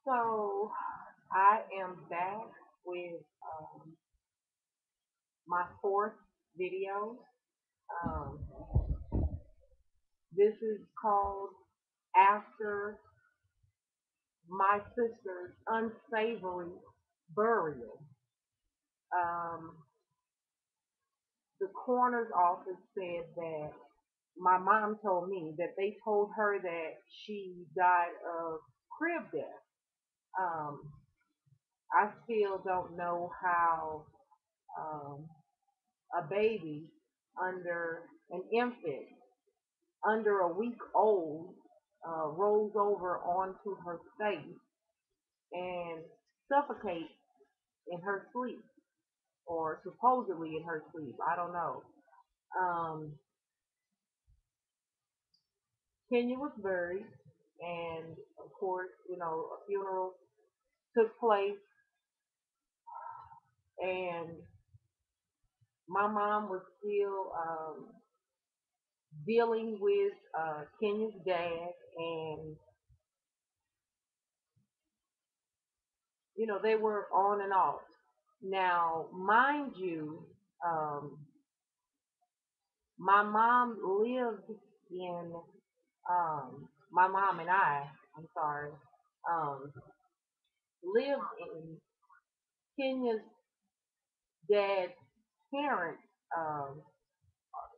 So I am back with my fourth video. Um, this is called After My Sister's Unsavory Burial. Um, the coroner's office said that my mom told me that they told her that she died of crib death. Um, I still don't know how um, a baby under an infant under a week old rolls over onto her face and suffocates in her sleep, or supposedly in her sleep. I don't know. Um, Kenya was buried, and of course, a funeral took place, and my mom was still dealing with Kenya's dad, and they were on and off. Now, mind you, um, my mom lived in, my mom and I'm sorry, um, lived in Kenya's dad's parents, um,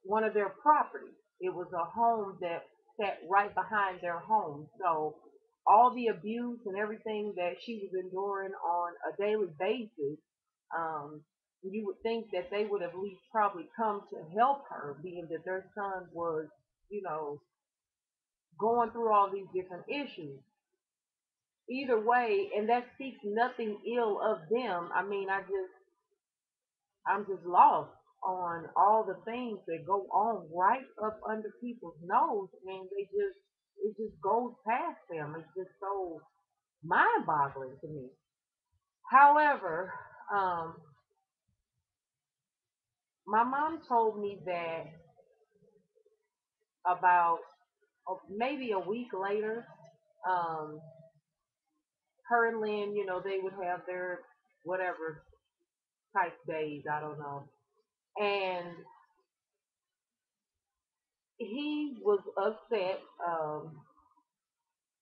one of their properties. It was a home that sat right behind their home. So all the abuse and everything that she was enduring on a daily basis, um, you would think that they would have at least probably come to help her, being that their son was, you know, going through all these different issues. Either way, and that speaks nothing ill of them. I mean, I'm just lost on all the things that go on right up under people's nose, and it just goes past them. It's just so mind-boggling to me. However, um, my mom told me that about maybe a week later, um, her and Lynn, they would have their whatever type days, I don't know. And he was upset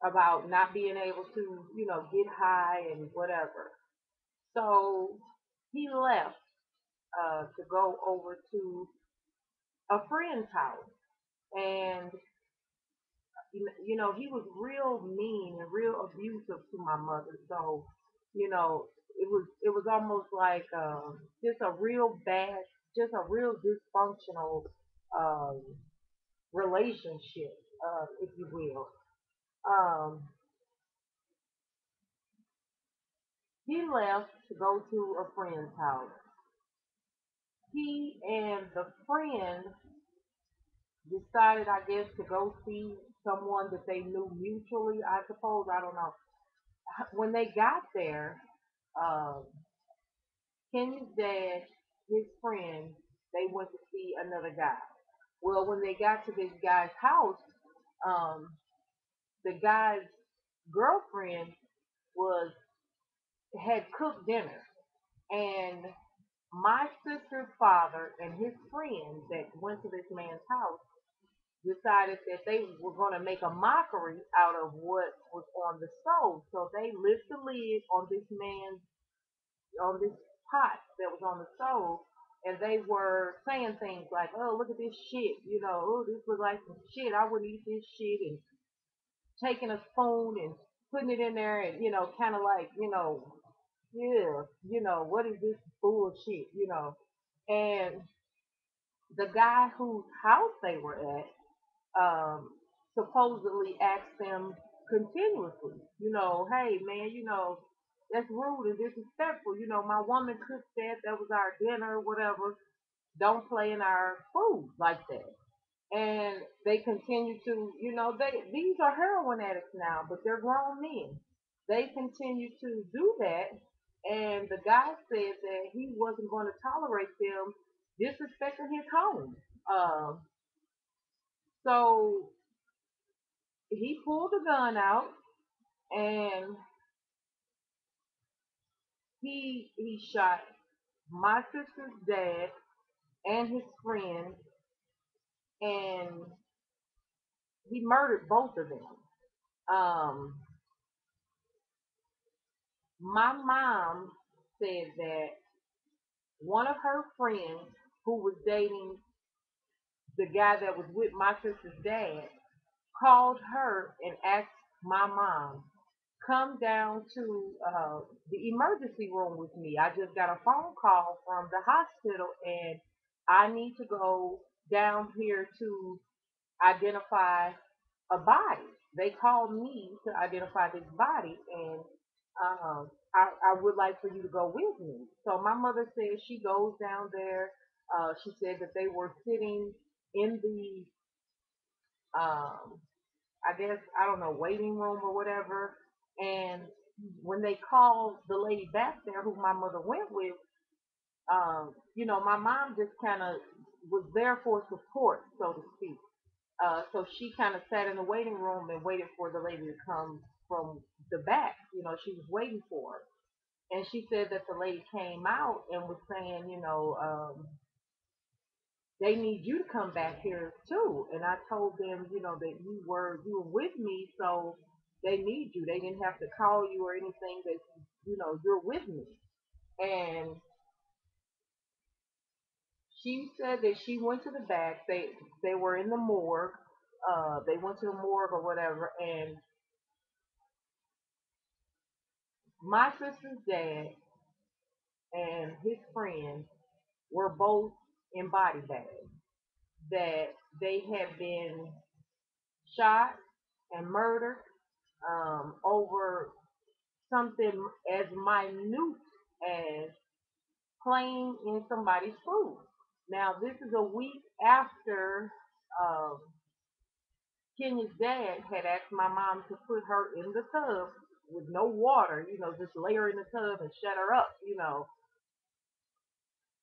about not being able to, get high and whatever. So he left to go over to a friend's house. And, he was real mean and real abusive to my mother. So, it was almost like just a real bad, just a real dysfunctional um, relationship, if you will. Um, he left to go to a friend's house. He and the friend decided, I guess, to go see someone that they knew mutually, I suppose. I don't know. When they got there, um, Kenny's dad, his friend, they went to see another guy. Well, when they got to this guy's house, um, the guy's girlfriend was had cooked dinner, and my sister's father and his friend that went to this man's house decided that they were going to make a mockery out of what was on the stove. So they lifted the lid on this pot that was on the stove, and they were saying things like, "Oh, look at this shit," "Oh, this looks like some shit. I wouldn't eat this shit," and taking a spoon and putting it in there, and kind of like, yeah, what is this bullshit. And the guy whose house they were at supposedly asked them continuously, "Hey man, that's rude and disrespectful. My woman cooked that. That was our dinner, whatever. Don't play in our food like that." And they continue to, these are heroin addicts now, but they're grown men. They continue to do that, and the guy said that he wasn't going to tolerate them disrespecting his home. Um, so he pulled the gun out, and he shot my sister's dad and his friend, and he murdered both of them. Um, my mom said that one of her friends who was dating the guy that was with my sister's dad called her and asked my mom, come down to the emergency room with me. I just got a phone call from the hospital and I need to go down here to identify a body. They called me to identify this body, and I would like for you to go with me. So my mother said she goes down there. She said that they were sitting in the I guess I don't know, waiting room or whatever. And when they called the lady back there, who my mother went with, my mom just kind of was there for support, so to speak. So she kind of sat in the waiting room and waited for the lady to come from the back. She was waiting for her. And she said that the lady came out and was saying, they need you to come back here too. And I told them, that you were with me, so they need you. They didn't have to call you or anything. That you're with me. And she said that she went to the back. They were in the morgue. They went to the morgue or whatever, and my sister's dad and his friend were both in body bags. That they had been shot and murdered over something as minute as playing in somebody's food. Now, this is a week after um, Kenya's dad had asked my mom to put her in the tub with no water, just lay her in the tub and shut her up.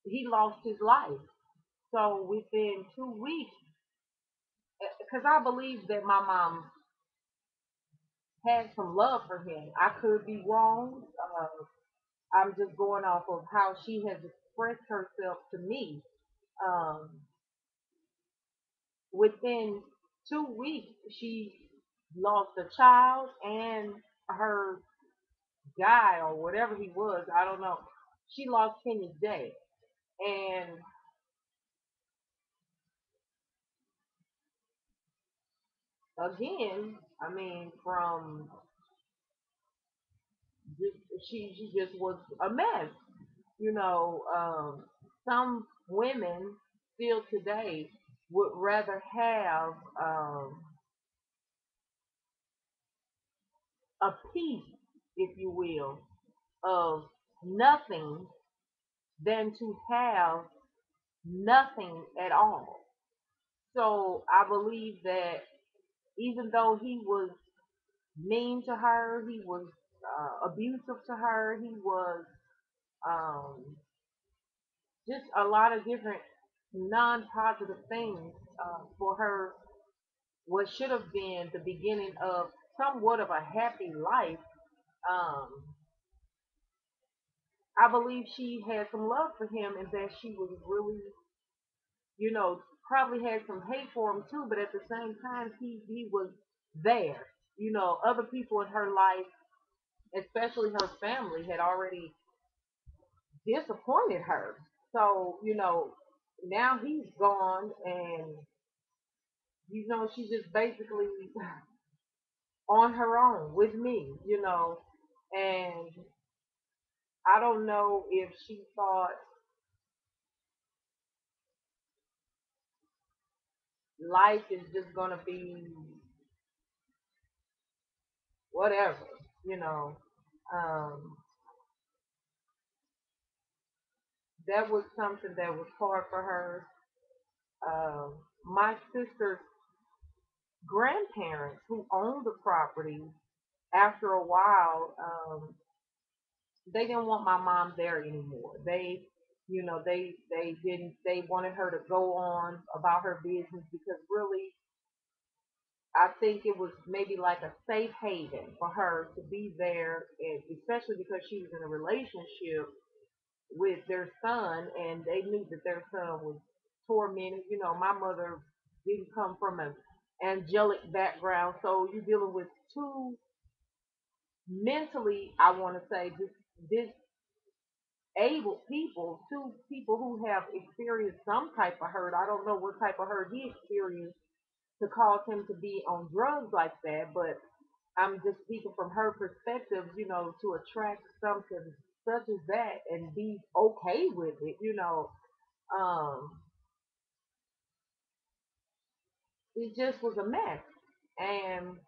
He lost his life. So within 2 weeks, because I believe that my mom had some love for him. I could be wrong. I'm just going off of how she has expressed herself to me. Um, Within 2 weeks, she lost a child and her guy or whatever he was. I don't know. She lost Kenya's dad. And again, I mean, from she just was a mess. Some women still today would rather have a piece, if you will, of nothing than to have nothing at all. So I believe that even though he was mean to her, he was abusive to her, he was um, just a lot of different non-positive things for her. What should have been the beginning of somewhat of a happy life. Um, I believe she had some love for him and that she was really, probably had some hate for him too, but at the same time, he was there. Other people in her life, especially her family, had already disappointed her. So, now he's gone and, she's just basically on her own with me. And I don't know if she thought life is just going to be whatever, you know. Um, that was something that was hard for her. My sister's grandparents, who owned the property, after a while, they didn't want my mom there anymore. They didn't. They wanted her to go on about her business because really, I think it was maybe like a safe haven for her to be there, and especially because she was in a relationship with their son, and they knew that their son was tormented. You know, my mother didn't come from an angelic background, so you're dealing with two mentally, I want to say, this disabled people, two people who have experienced some type of hurt. I don't know what type of hurt he experienced to cause him to be on drugs like that, but I'm just speaking from her perspective, you know, to attract something such as that and be okay with it, you know. Um, it just was a mess. And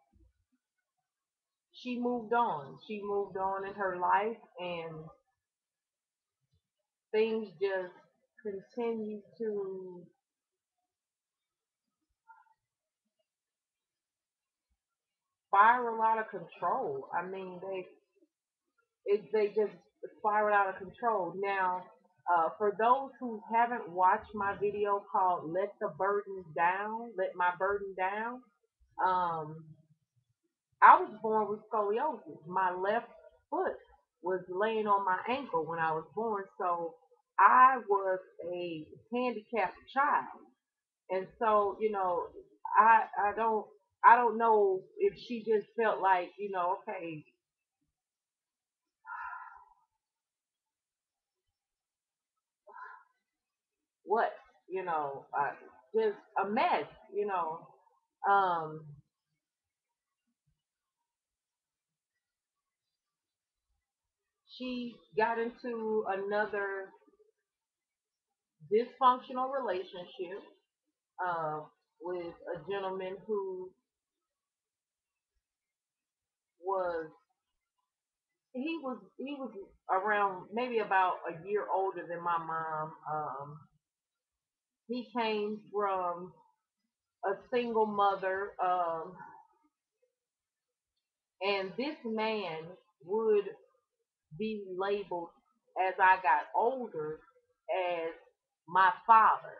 she moved on. She moved on in her life, and things just continue to spiral out of control. I mean, they just spiral out of control. Now, for those who haven't watched my video called "Let the Burden Down," let my burden down. Um, I was born with scoliosis. My left foot was laying on my ankle when I was born, so I was a handicapped child. And so, you know, I don't know if she just felt like, you know, okay, what, you know, just a mess, you know. Um, she got into another dysfunctional relationship uh, with a gentleman who was he was around maybe about a year older than my mom. He came from a single mother, and this man would be labeled as I got older as my father.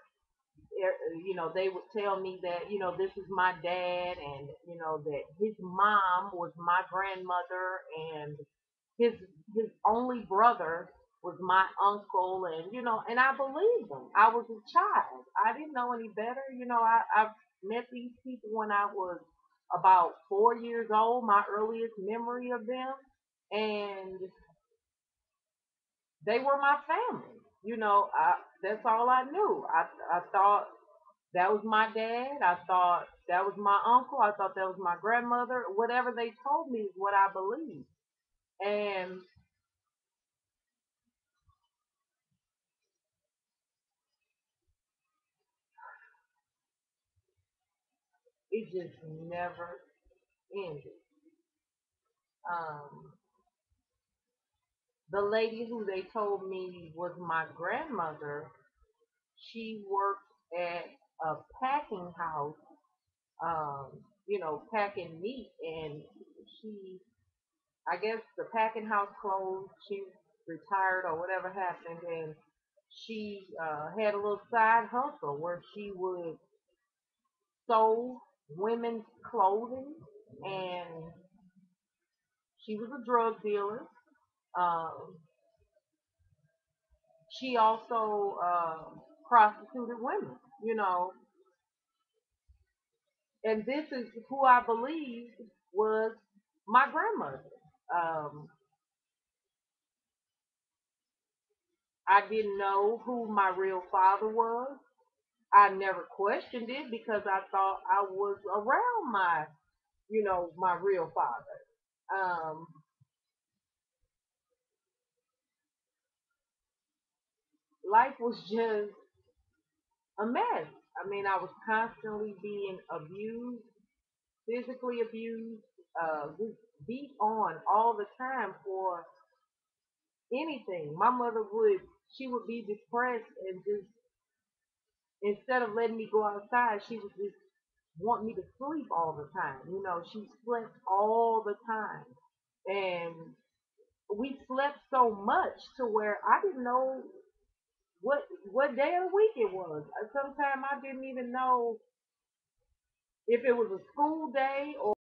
You know, they would tell me that, you know, this is my dad, and, you know, that his mom was my grandmother, and his his only brother was my uncle, and, you know, and I believed them. I was a child. I didn't know any better. You know, I met these people when I was about 4 years old, my earliest memory of them, and they were my family. You know, that's all I knew. I thought that was my dad. I thought that was my uncle. I thought that was my grandmother. Whatever they told me is what I believed. And it just never ended. Um, the lady who they told me was my grandmother, she worked at a packing house, um, you know, packing meat, and she, I guess the packing house closed. She retired or whatever happened, and she had a little side hustle where she would sew women's clothing, and she was a drug dealer. Um, she also prostituted women, you know, and this is who I believe was my grandmother. Um, I didn't know who my real father was. I never questioned it because I thought I was around my, you know, my real father. Um, Life was just a mess. I mean, I was constantly being abused, physically abused, just beat on all the time for anything. My mother would, she would be depressed and just, instead of letting me go outside, she would just want me to sleep all the time. You know, she slept all the time. And we slept so much to where I didn't know what what day of the week it was. Sometimes I didn't even know if it was a school day or